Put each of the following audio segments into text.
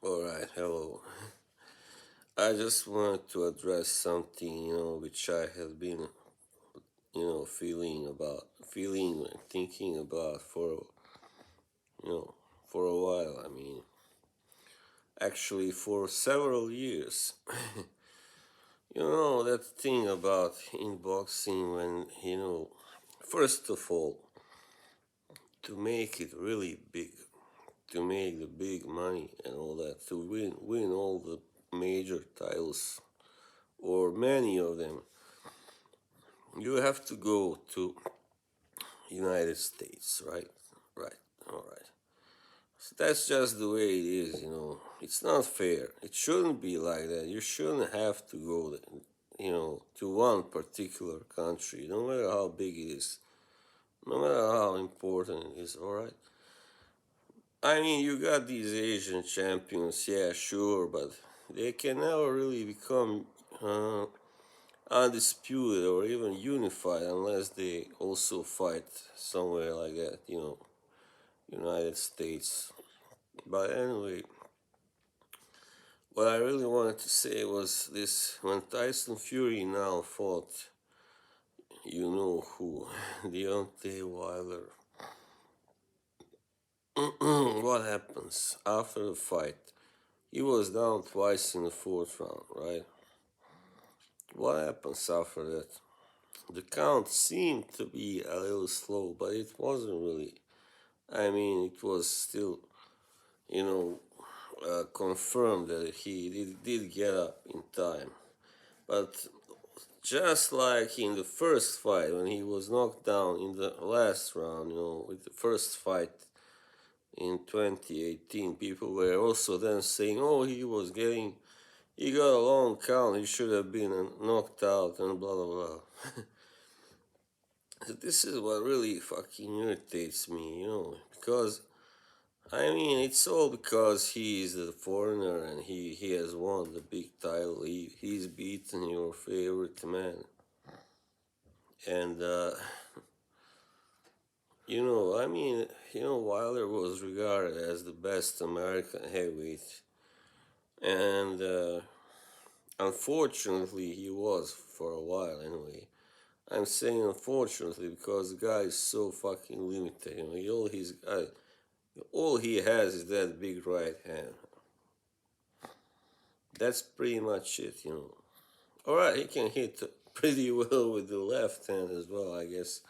Alright, hello. I just wanted to address something, which I have been, feeling and thinking about you know, for a while. I mean, actually for several years. That thing about in boxing when, first of all, to make it really big, to make the big money and all that, to win all the major titles or many of them, you have to go to United States, right? Right. All right. So that's just the way it is. It's not fair. It shouldn't be like that. You shouldn't have to go, to one particular country, no matter how big it is, no matter how important it is. All right. I mean, you got these Asian champions, yeah, sure, but they can never really become undisputed or even unified unless they also fight somewhere like that, United States. But anyway, what I really wanted to say was this: when Tyson Fury now fought, you know who, Deontay Wilder. What happens after the fight? He was down twice in the fourth round, right? What happens after that? The count seemed to be a little slow, but it wasn't really. I mean, it was still, you know, confirmed that he did get up in time. But just like in the first fight, when he was knocked down in the last round, with the first fight in 2018, people were also then saying, oh, he got a long count, he should have been knocked out, and blah, blah, blah. So this is what really fucking irritates me, because I mean, it's all because he is a foreigner and he has won the big title. He's beaten your favorite man. And, I mean, Wilder was regarded as the best American heavyweight. And unfortunately, he was for a while anyway. I'm saying unfortunately because the guy is so fucking limited. All he has is that big right hand. That's pretty much it. All right, he can hit pretty well with the left hand as well, I guess.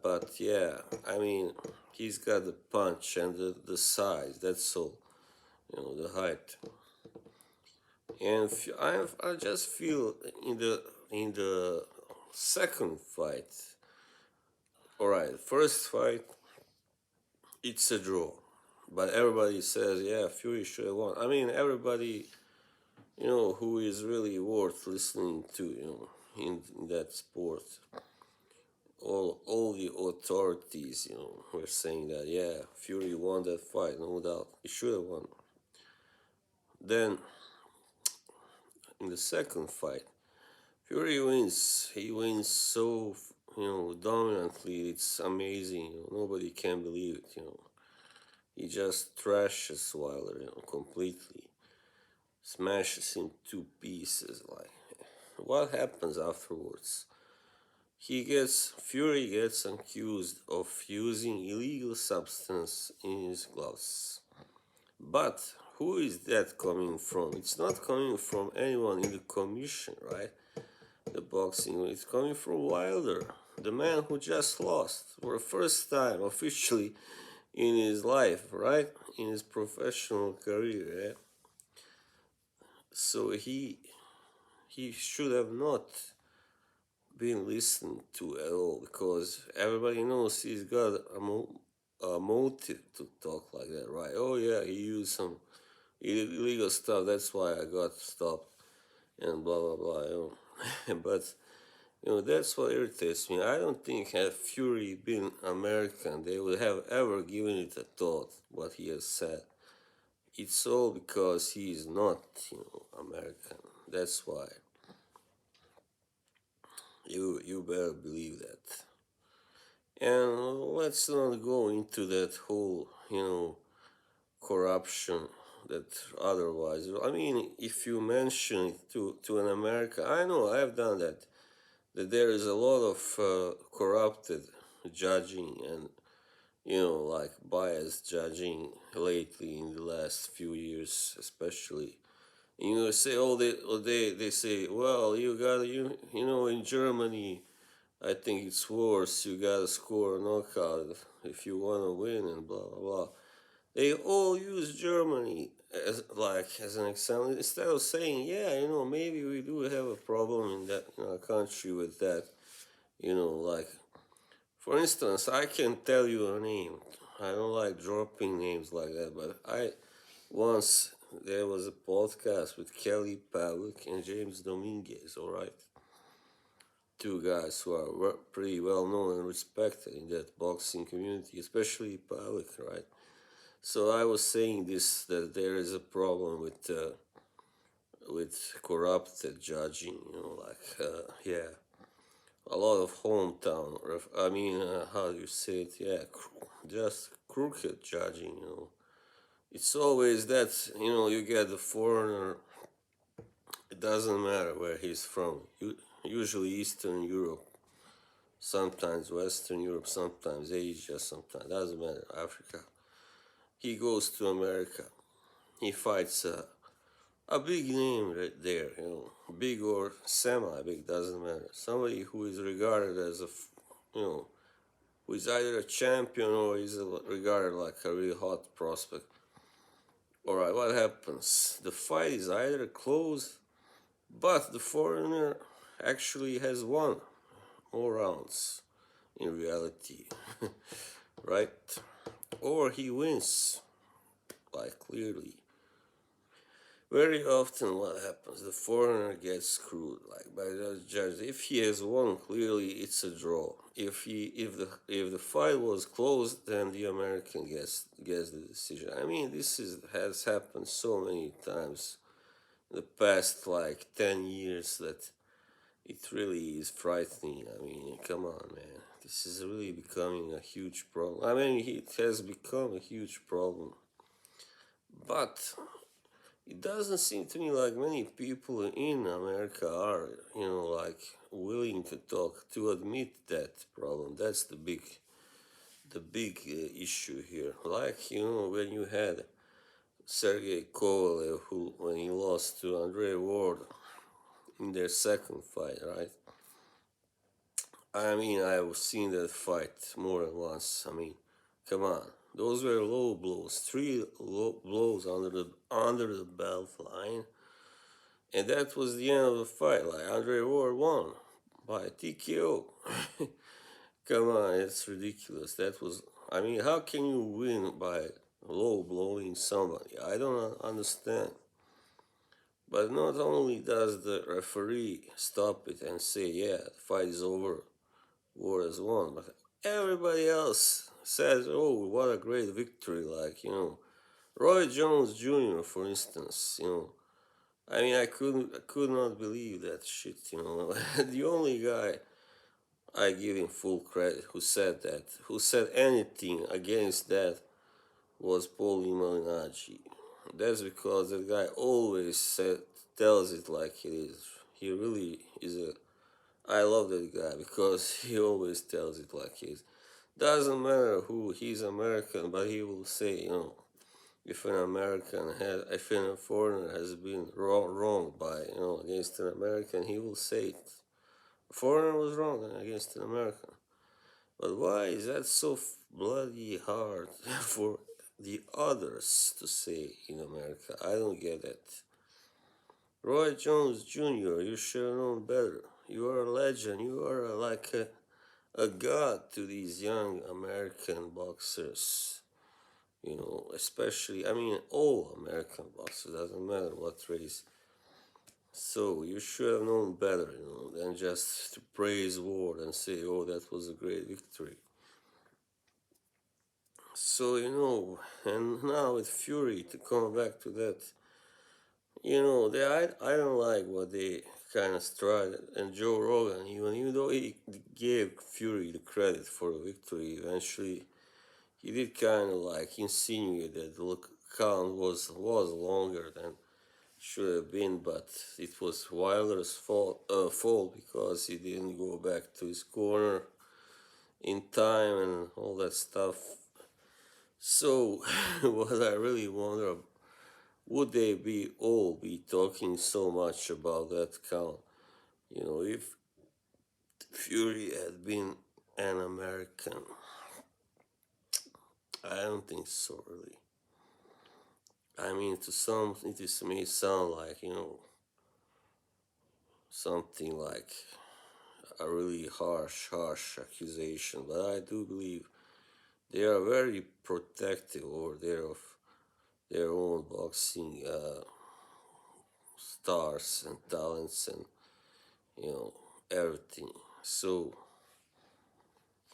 But yeah, I mean, he's got the punch and the size. That's all. The height. And I just feel in the second fight. All right, first fight, it's a draw, but everybody says, yeah, Fury should have won. I mean, everybody, who is really worth listening to, in that sport. All the authorities, were saying that, yeah, Fury won that fight, no doubt. He should have won. Then, in the second fight, Fury wins. He wins so, dominantly. It's amazing. Nobody can believe it. He just trashes Wilder, completely. Smashes him to pieces. Like, what happens afterwards? Fury gets accused of using illegal substance in his gloves. But who is that coming from? It's not coming from anyone in the commission, right? The boxing, it's coming from Wilder, the man who just lost for the first time officially in his life, right? In his professional career, yeah? So he should have not been listened to at all because everybody knows he's got a motive to talk like that, right? Oh yeah, he used some illegal stuff. That's why I got stopped and blah blah blah. But that's what irritates me. I don't think had Fury been American, they would have ever given it a thought what he has said. It's all because he is not, American. That's why. You better believe that. And let's not go into that whole, corruption that otherwise. I mean, if you mention it to an American, I know I've done that. That there is a lot of corrupted judging and like biased judging lately in the last few years, especially. And you say, oh, they say, well, in Germany, I think it's worse. You gotta score a knockout if you wanna win, and blah blah blah. They all use Germany as an example instead of saying, yeah, maybe we do have a problem in that country with that. Like for instance, I can tell you a name. I don't like dropping names like that, but I once there was a podcast with Kelly Pavlik and James Dominguez. All right, two guys who are pretty well known and respected in that boxing community, especially Pavlik, right? So I was saying this that there is a problem with corrupted judging. Yeah, a lot of hometown. I mean, how do you say it? Yeah, just crooked judging. It's always that you get the foreigner. It doesn't matter where he's from. Usually Eastern Europe, sometimes Western Europe, sometimes Asia, sometimes doesn't matter Africa. He goes to America. He fights a big name right there, big or semi-big, doesn't matter. Somebody who is regarded as who is either a champion or is regarded like a really hot prospect. All right, what happens? The fight is either close, but the foreigner actually has won more rounds in reality, right? Or he wins, like clearly. Very often, what happens? The foreigner gets screwed, like by the judge. If he has won, clearly it's a draw. If the fight was closed, then the American gets the decision. I mean, has happened so many times in the past, like 10 years, that it really is frightening. I mean, come on, man. This is really becoming a huge problem. I mean, it has become a huge problem, but it doesn't seem to me like many people in America are, like willing to talk to admit that problem. That's the big issue here. Like when you had Sergey Kovalev, who when he lost to Andre Ward in their second fight, right? I mean, I've seen that fight more than once. I mean, come on. Those were low blows, three low blows under the belt line, and that was the end of the fight. Like Andre Ward won by TKO. Come on, it's ridiculous. That was. I mean, how can you win by low blowing somebody? I don't understand. But not only does the referee stop it and say, "Yeah, the fight is over, War has won," but everybody else says, "Oh, what a great victory!" Like Roy Jones Jr., for instance. I mean, I could not believe that shit. The only guy I give him full credit who said anything against that was Paulie Malignaggi. That's because that guy always tells it like it is. He really is a. I love that guy because he always tells it like it is. Doesn't matter who he's American, but he will say, if a foreigner has been wrong by against an American, he will say it. A foreigner was wrong against an American. But why is that so bloody hard for the others to say in America? I don't get it. Roy Jones Jr., you should have known better. You are a legend. You are like a god to these young American boxers. Especially, I mean, all American boxers, doesn't matter what race. So you should have known better, than just to praise Ward and say, oh, that was a great victory. So, and now with Fury, to come back to that, I don't like what they kind of started. And Joe Rogan, even though he gave Fury the credit for the victory, eventually he did kind of like insinuate that, look, count was longer than should have been, but it was Wilder's fault because he didn't go back to his corner in time and all that stuff. So, what I really wonder, would they be talking so much about that count? If Fury had been an American, I don't think so, really. I mean, to some, it may sound like, something like a really harsh accusation, but I do believe they are very protective over there of their own boxing stars and talents and, everything. So,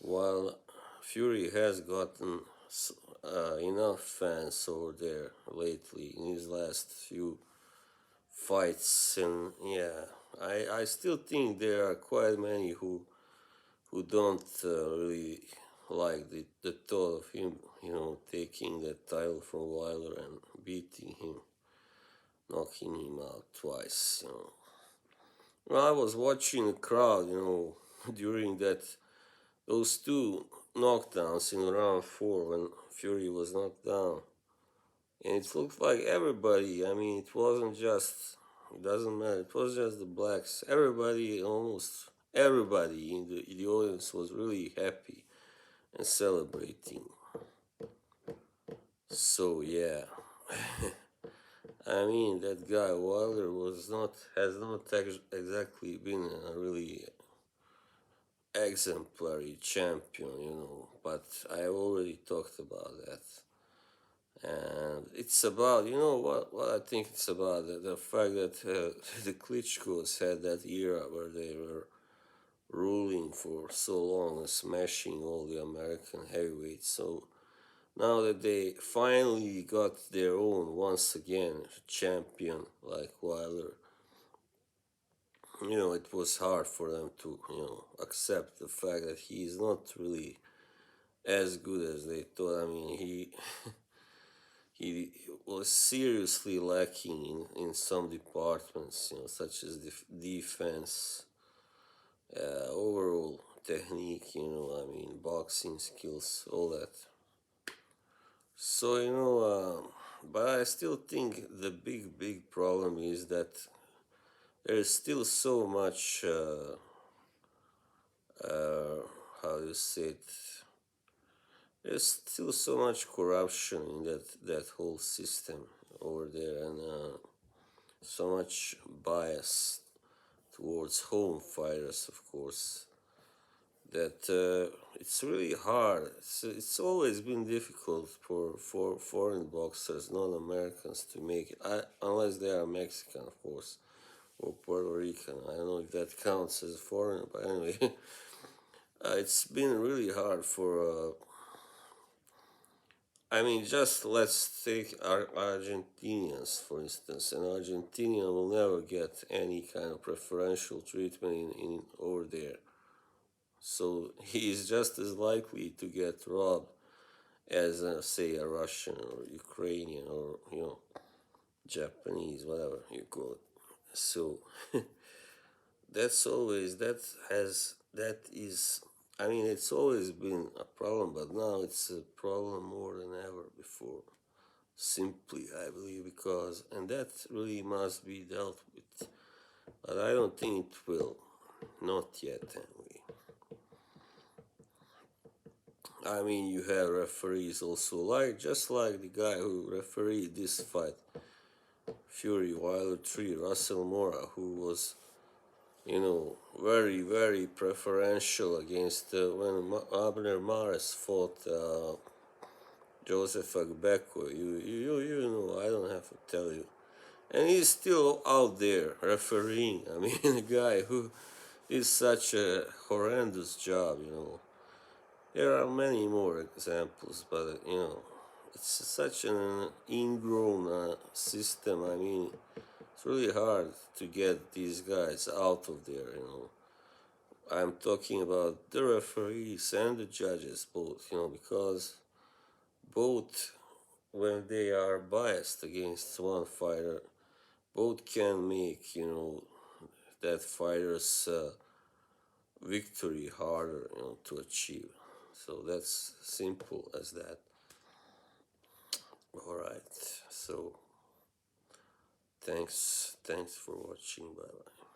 while Fury has gotten enough fans over there lately in his last few fights, and yeah, I still think there are quite many who don't really like the thought of him, taking the title from Wilder and beating him, knocking him out twice. Well, I was watching the crowd, during those two knockdowns in round four when Fury was knocked down. And it looked like everybody, I mean, it wasn't just, it doesn't matter, it was just the blacks. Everybody, almost everybody in the audience was really happy and celebrating. So, yeah. I mean, that guy Wilder has not exactly been a really exemplary champion, but I already talked about that. And it's about, what I think it's about, the fact that the Klitschko's had that era where they were ruling for so long and smashing all the American heavyweights. So now that they finally got their own, once again, champion like Wilder, it was hard for them to, accept the fact that he is not really as good as they thought. I mean, he was seriously lacking in some departments, such as defense, overall technique, I mean, boxing skills, all that. So, but I still think the big problem is that there is still so much, how do you say it? There's still so much corruption in that whole system over there, and so much bias towards home fighters, of course, that it's really hard. It's always been difficult for foreign boxers, non-Americans, to make it, unless they are Mexican, of course, or Puerto Rican. I don't know if that counts as foreign, but anyway, it's been really hard for. I mean, just let's take our Argentinians, for instance. An Argentinian will never get any kind of preferential treatment in over there. So he is just as likely to get robbed as, say, a Russian or Ukrainian or, Japanese, whatever you call it. So that is, I mean, it's always been a problem, but now it's a problem more than ever before. Simply, I believe, and that really must be dealt with. But I don't think it will. Not yet, anyway. I mean, you have referees also, just like the guy who refereed this fight, Fury Wilder 3, Russell Mora, who was, very preferential against when Abner Mares fought Joseph Agbeko. You know, I don't have to tell you. And he's still out there refereeing. I mean, a guy who did such a horrendous job. There are many more examples, but, it's such an ingrown system. I mean, it's really hard to get these guys out of there. I'm talking about the referees and the judges both, because both when they are biased against one fighter, both can make, that fighter's victory harder, to achieve. So that's simple as that. All right. So thanks for watching. Bye bye.